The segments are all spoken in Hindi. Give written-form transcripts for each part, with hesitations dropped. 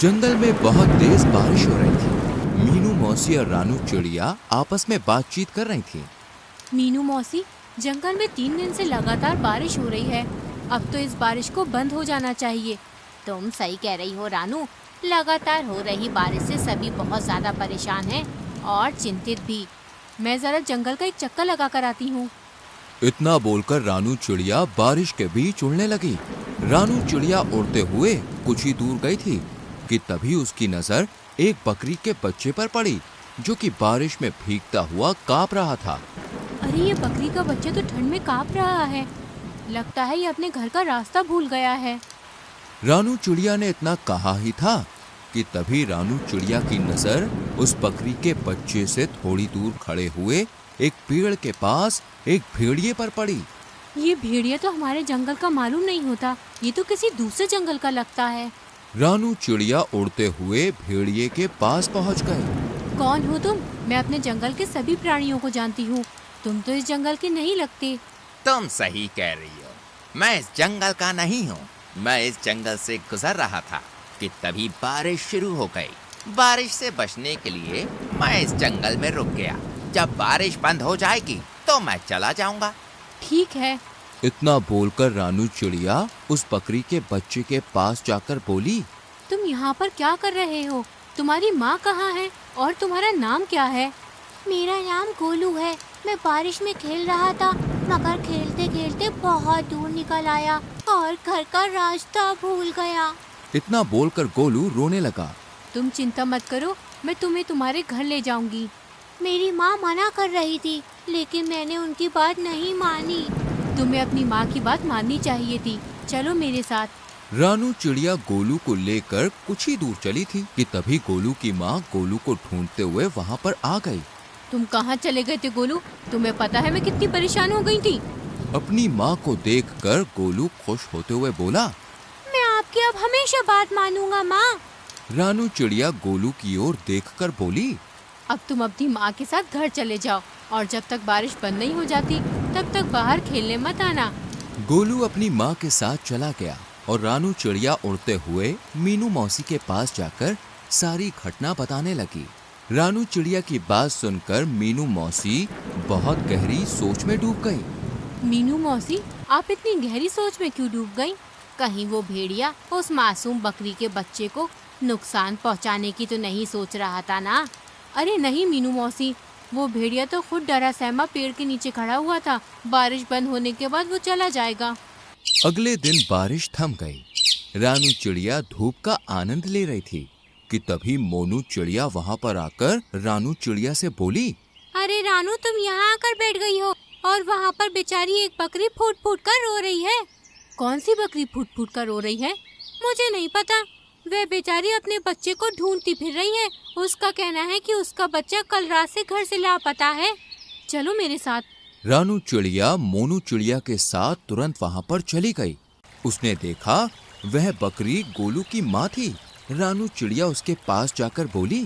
जंगल में बहुत तेज बारिश हो रही थी। मीनू मौसी और रानू चिड़िया आपस में बातचीत कर रही थी। मीनू मौसी, जंगल में 3 दिन से लगातार बारिश हो रही है। अब तो इस बारिश को बंद हो जाना चाहिए। तुम सही कह रही हो रानू, लगातार हो रही बारिश से सभी बहुत ज्यादा परेशान हैं और चिंतित भी। मैं जरा जंगल का एक चक्कर लगा कर आती हूँ। इतना बोलकर रानू चिड़िया बारिश के बीच उड़ने लगी। रानू चिड़िया उड़ते हुए कुछ ही दूर गई थी कि तभी उसकी नजर एक बकरी के बच्चे पर पड़ी, जो कि बारिश में भीगता हुआ कांप रहा था। अरे ये बकरी का बच्चा तो ठंड में कांप रहा है। लगता है ये अपने घर का रास्ता भूल गया है। रानू चिड़िया ने इतना कहा ही था कि तभी रानू चिड़िया की नजर उस बकरी के बच्चे से थोड़ी दूर खड़े हुए एक पेड़ के पास एक भेड़िए पर पड़ी। ये भेड़िया तो हमारे जंगल का मालूम नहीं होता, ये तो किसी दूसरे जंगल का लगता है। रानू चिड़िया उड़ते हुए भेड़िए के पास पहुंच गई। कौन हो तुम? मैं अपने जंगल के सभी प्राणियों को जानती हूँ। तुम तो इस जंगल के नहीं लगते। तुम सही कह रही हो, मैं इस जंगल का नहीं हूँ। मैं इस जंगल से गुजर रहा था कि तभी बारिश शुरू हो गई। बारिश से बचने के लिए मैं इस जंगल में रुक गया। जब बारिश बंद हो जाएगी तो मैं चला जाऊंगा। ठीक है। इतना बोलकर रानू चिड़िया उस बकरी के बच्चे के पास जाकर बोली, तुम यहाँ पर क्या कर रहे हो? तुम्हारी माँ कहाँ है और तुम्हारा नाम क्या है? मेरा नाम गोलू है। मैं बारिश में खेल रहा था, मगर खेलते खेलते बहुत दूर निकल आया और घर का रास्ता भूल गया। इतना बोलकर गोलू रोने लगा। तुम चिंता मत करो, मैं तुम्हें तुम्हारे घर ले जाऊंगी। मेरी माँ मना कर रही थी, लेकिन मैंने उनकी बात नहीं मानी। तुम्हें अपनी माँ की बात माननी चाहिए थी। चलो मेरे साथ। रानू चिड़िया गोलू को लेकर कुछ ही दूर चली थी कि तभी गोलू की माँ गोलू को ढूंढते हुए वहाँ पर आ गई। तुम कहाँ चले गए थे गोलू? तुम्हें पता है मैं कितनी परेशान हो गई थी। अपनी माँ को देखकर गोलू खुश होते हुए बोला, मैं आपकी अब हमेशा बात मानूंगा माँ। रानू चिड़िया गोलू की ओर देखकर बोली, अब तुम अपनी माँ के साथ घर चले जाओ और जब तक बारिश बंद नहीं हो जाती तब तक बाहर खेलने मत आना। गोलू अपनी माँ के साथ चला गया और रानू चिड़िया उड़ते हुए मीनू मौसी के पास जाकर सारी घटना बताने लगी। रानू चिड़िया की बात सुनकर मीनू मौसी बहुत गहरी सोच में डूब गई। मीनू मौसी, आप इतनी गहरी सोच में क्यों डूब गईं? कहीं वो भेड़िया उस मासूम बकरी के बच्चे को नुकसान पहुंचाने की तो नहीं सोच रहा था ना? अरे नहीं मीनू मौसी, वो भेड़िया तो खुद डरा सहमा पेड़ के नीचे खड़ा हुआ था। बारिश बंद होने के बाद वो चला जाएगा। अगले दिन बारिश थम गई। रानू चिड़िया धूप का आनंद ले रही थी कि तभी मोनू चिड़िया वहाँ पर आकर रानू चिड़िया से बोली, अरे रानू, तुम यहाँ आकर बैठ गई हो और वहाँ पर बेचारी एक बकरी फूट फूट कर रो रही है। कौन सी बकरी फूट फूट कर रो रही है? मुझे नहीं पता। वह बेचारी अपने बच्चे को ढूंढती फिर रही है। उसका कहना है कि उसका बच्चा कल रात से घर से लापता है। चलो मेरे साथ। रानू चिड़िया मोनू चिड़िया के साथ तुरंत वहाँ पर चली गई। उसने देखा वह बकरी गोलू की माँ थी। रानू चिड़िया उसके पास जाकर बोली,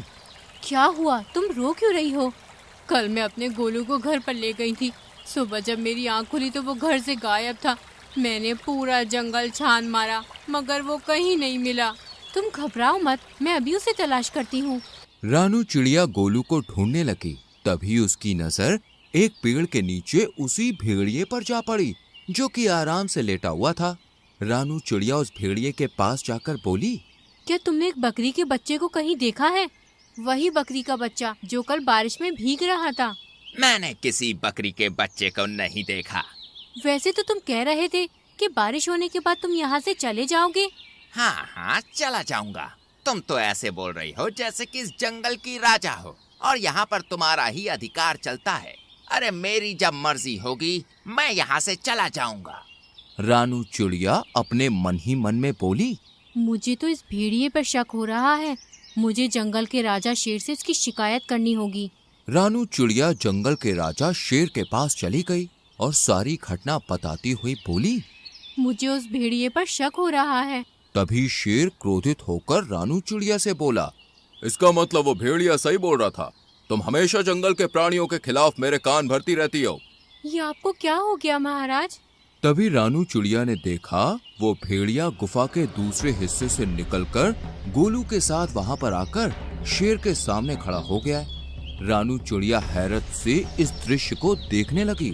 क्या हुआ? तुम रो क्यों रही हो? कल मैं अपने गोलू को घर पर ले गई थी। सुबह जब मेरी आँख खुली तो वो घर से गायब था। मैंने पूरा जंगल छान मारा मगर वो कहीं नहीं मिला। तुम घबराओ मत, मैं अभी उसे तलाश करती हूँ। रानू चिड़िया गोलू को ढूंढने लगी। तभी उसकी नजर एक पेड़ के नीचे उसी भेड़िए पर जा पड़ी, जो कि आराम से लेटा हुआ था। रानू चिड़िया उस भेड़िए के पास जाकर बोली, क्या तुमने एक बकरी के बच्चे को कहीं देखा है? वही बकरी का बच्चा जो कल बारिश में भीग रहा था। मैंने किसी बकरी के बच्चे को नहीं देखा। वैसे तो तुम कह रहे थे कि बारिश होने के बाद तुम यहाँ से चले जाओगे। हाँ हाँ, चला जाऊंगा। तुम तो ऐसे बोल रही हो जैसे कि इस जंगल की राजा हो और यहाँ पर तुम्हारा ही अधिकार चलता है। अरे मेरी जब मर्जी होगी मैं यहाँ से चला जाऊंगा। रानू चिड़िया अपने मन ही मन में बोली, मुझे तो इस भेड़िए पर शक हो रहा है। मुझे जंगल के राजा शेर से इसकी शिकायत करनी होगी। रानू चिड़िया जंगल के राजा शेर के पास चली गई और सारी घटना बताती हुई बोली, मुझे उस भेड़िए पर शक हो रहा है। तभी शेर क्रोधित होकर रानू चिड़िया से बोला, इसका मतलब वो भेड़िया सही बोल रहा था। तुम हमेशा जंगल के प्राणियों के खिलाफ मेरे कान भरती रहती हो। ये आपको क्या हो गया महाराज? तभी रानू चिड़िया ने देखा वो भेड़िया गुफा के दूसरे हिस्से से निकलकर गोलू के साथ वहां पर आकर शेर के सामने खड़ा हो गया है। रानू चिड़िया हैरत से इस दृश्य को देखने लगी।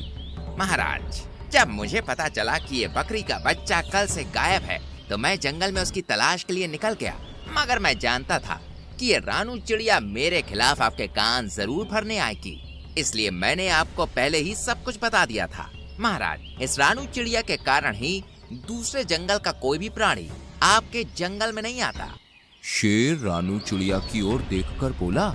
महाराज, जब मुझे पता चला कि ये बकरी का बच्चा कल से गायब है तो मैं जंगल में उसकी तलाश के लिए निकल गया, मगर मैं जानता था कि ये रानू चिड़िया मेरे खिलाफ आपके कान जरूर भरने आएगी, इसलिए मैंने आपको पहले ही सब कुछ बता दिया था। महाराज, इस रानू चिड़िया के कारण ही दूसरे जंगल का कोई भी प्राणी आपके जंगल में नहीं आता। शेर रानू चिड़िया की ओर देखकर बोला,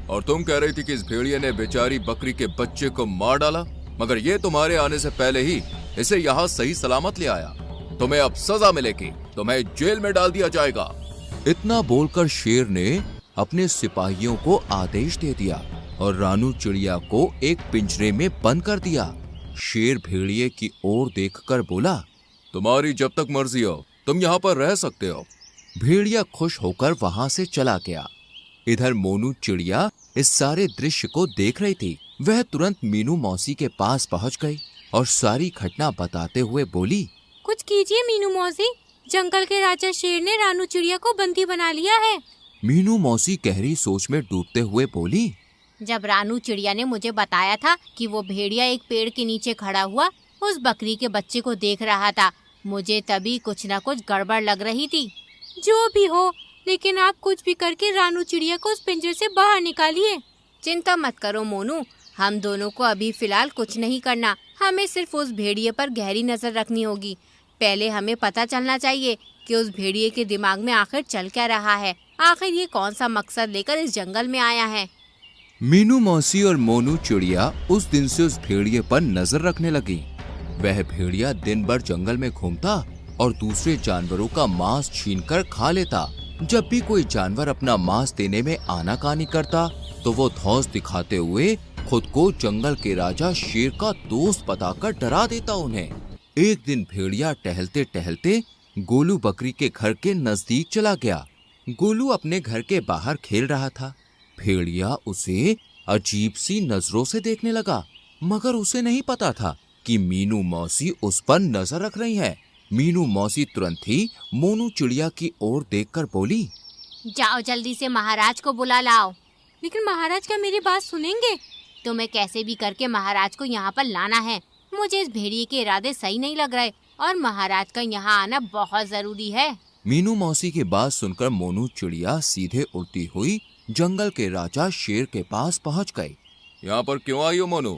और तुम कह रही थी कि इस भेड़िए ने बेचारी बकरी के बच्चे को मार डाला, मगर ये तुम्हारे आने से पहले ही इसे यहाँ सही सलामत ले आया। तुम्हें अब सजा मिलेगी, तुम्हें जेल में डाल दिया जाएगा। इतना बोलकर शेर ने अपने सिपाहियों को आदेश दे दिया और रानू चिड़िया को एक पिंजरे में बंद कर दिया। शेर भेड़िए की ओर देखकर बोला, तुम्हारी जब तक मर्जी हो तुम यहाँ पर रह सकते हो। भेड़िया खुश होकर वहां से चला गया। इधर मोनू चिड़िया इस सारे दृश्य को देख रही थी। वह तुरंत मीनू मौसी के पास पहुंच गई और सारी घटना बताते हुए बोली, कुछ कीजिए मीनू मौसी, जंगल के राजा शेर ने रानू चिड़िया को बंदी बना लिया है। मीनू मौसी गहरी सोच में डूबते हुए बोली, जब रानू चिड़िया ने मुझे बताया था कि वो भेड़िया एक पेड़ के नीचे खड़ा हुआ उस बकरी के बच्चे को देख रहा था, मुझे तभी कुछ न कुछ गड़बड़ लग रही थी। जो भी हो, लेकिन आप कुछ भी करके रानू चिड़िया को उस पिंजरे से बाहर निकालिए। चिंता मत करो मोनू, हम दोनों को अभी फिलहाल कुछ नहीं करना, हमें सिर्फ उस भेड़िए पर गहरी नजर रखनी होगी। पहले हमें पता चलना चाहिए कि उस भेड़िए के दिमाग में आखिर चल क्या रहा है, आखिर ये कौन सा मकसद लेकर इस जंगल में आया है। मीनू मौसी और मोनू चिड़िया उस दिन से उस भेड़िए पर नजर रखने लगी। वह भेड़िया दिन भर जंगल में घूमता और दूसरे जानवरों का मांस छीनकर खा लेता। जब भी कोई जानवर अपना मांस देने में आनाकानी करता तो वो धौंस दिखाते हुए खुद को जंगल के राजा शेर का दोस्त बताकर डरा देता उन्हें। एक दिन भेड़िया टहलते टहलते गोलू बकरी के घर के नजदीक चला गया। गोलू अपने घर के बाहर खेल रहा था। भेड़िया उसे अजीब सी नजरों से देखने लगा, मगर उसे नहीं पता था कि मीनू मौसी उस पर नजर रख रही है। मीनू मौसी तुरंत ही मोनू चिड़िया की ओर देखकर बोली, जाओ जल्दी से महाराज को बुला लाओ। लेकिन महाराज क्या मेरी बात सुनेंगे? तुम्हें कैसे भी करके महाराज को यहाँ पर लाना है। मुझे इस भेड़िए के इरादे सही नहीं लग रहे और महाराज का यहाँ आना बहुत जरूरी है। मीनू मौसी की बात सुनकर मोनू चिड़िया सीधे उड़ती हुई जंगल के राजा शेर के पास पहुँच गई। यहाँ पर क्यों आई हो मोनू?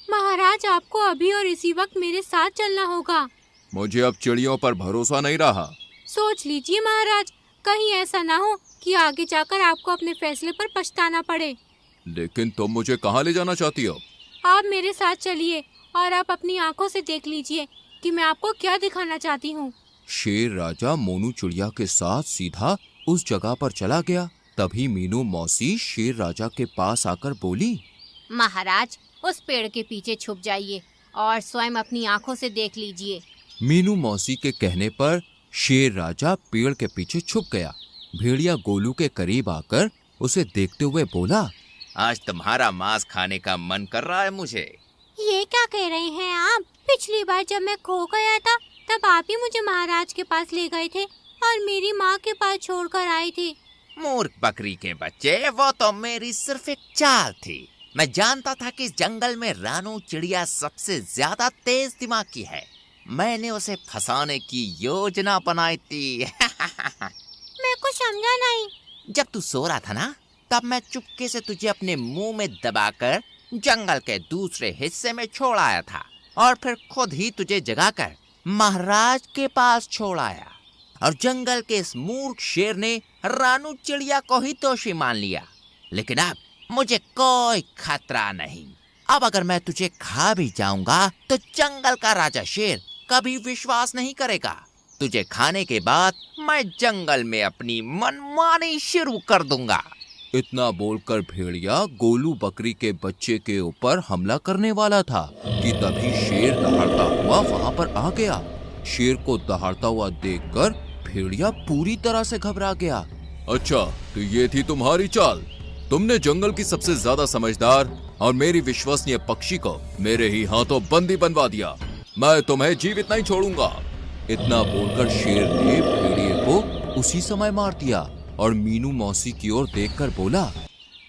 महाराज, आपको अभी और इसी वक्त मेरे साथ चलना होगा। मुझे अब चिड़ियों पर भरोसा नहीं रहा। सोच लीजिए महाराज, कहीं ऐसा ना हो कि आगे जाकर आपको अपने फैसले पर पछताना पड़े। लेकिन तुम मुझे कहाँ ले जाना चाहती हो? आप मेरे साथ चलिए और आप अपनी आंखों से देख लीजिए कि मैं आपको क्या दिखाना चाहती हूँ। शेर राजा मोनू चिड़िया के साथ सीधा उस जगह पर चला गया। तभी मीनू मौसी शेर राजा के पास आकर बोली, महाराज, उस पेड़ के पीछे छुप जाइए और स्वयं अपनी आंखों से देख लीजिए। मीनू मौसी के कहने पर शेर राजा पेड़ के पीछे छुप गया। भेड़िया गोलू के करीब आकर उसे देखते हुए बोला, आज तुम्हारा मांस खाने का मन कर रहा है मुझे। ये क्या कह रहे हैं आप? पिछली बार जब मैं खो गया था तब आप ही मुझे महाराज के पास ले गए थे और मेरी माँ के पास छोड़कर आए थे। मूर्ख बकरी के बच्चे, वो तो मेरी सिर्फ एक चाल थी। मैं जानता था कि इस जंगल में रानू चिड़िया सबसे ज्यादा तेज दिमाग की है। मैंने उसे फंसाने की योजना बनाई थी। मैं कुछ समझा नहीं। जब तू सो रहा था ना, तब मैं चुपके से तुझे अपने मुंह में दबाकर जंगल के दूसरे हिस्से में छोड़ आया था और फिर खुद ही तुझे जगाकर महाराज के पास छोड़ आया। और जंगल के इस मूर्ख शेर ने रानू चिड़िया को ही दोषी मान लिया। लेकिन अब मुझे कोई खतरा नहीं। अब अगर मैं तुझे खा भी जाऊंगा तो जंगल का राजा शेर कभी विश्वास नहीं करेगा। तुझे खाने के बाद मैं जंगल में अपनी मनमानी शुरू कर दूंगा। इतना बोलकर भेड़िया गोलू बकरी के बच्चे के ऊपर हमला करने वाला था कि तभी शेर दहाड़ता हुआ वहां पर आ गया। शेर को दहाड़ता हुआ देखकर भेड़िया पूरी तरह से घबरा गया। अच्छा, तो ये थी तुम्हारी चाल? तुमने जंगल की सबसे ज्यादा समझदार और मेरी विश्वसनीय पक्षी को मेरे ही हाथों बंदी बनवा दिया। मैं तुम्हें जीवित नहीं छोड़ूंगा। इतना बोलकर शेर ने भेड़िए को उसी समय मार दिया और मीनू मौसी की ओर देखकर बोला,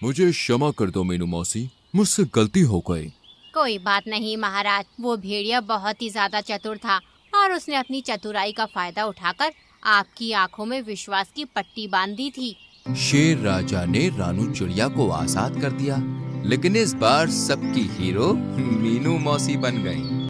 मुझे क्षमा कर दो मीनू मौसी, मुझसे गलती हो गई। कोई बात नहीं महाराज, वो भेड़िया बहुत ही ज्यादा चतुर था और उसने अपनी चतुराई का फायदा उठाकर आपकी आंखों में विश्वास की पट्टी बांध दी थी। शेर राजा ने रानू चिड़िया को आजाद कर दिया, लेकिन इस बार सबकी हीरो मीनू मौसी बन गई।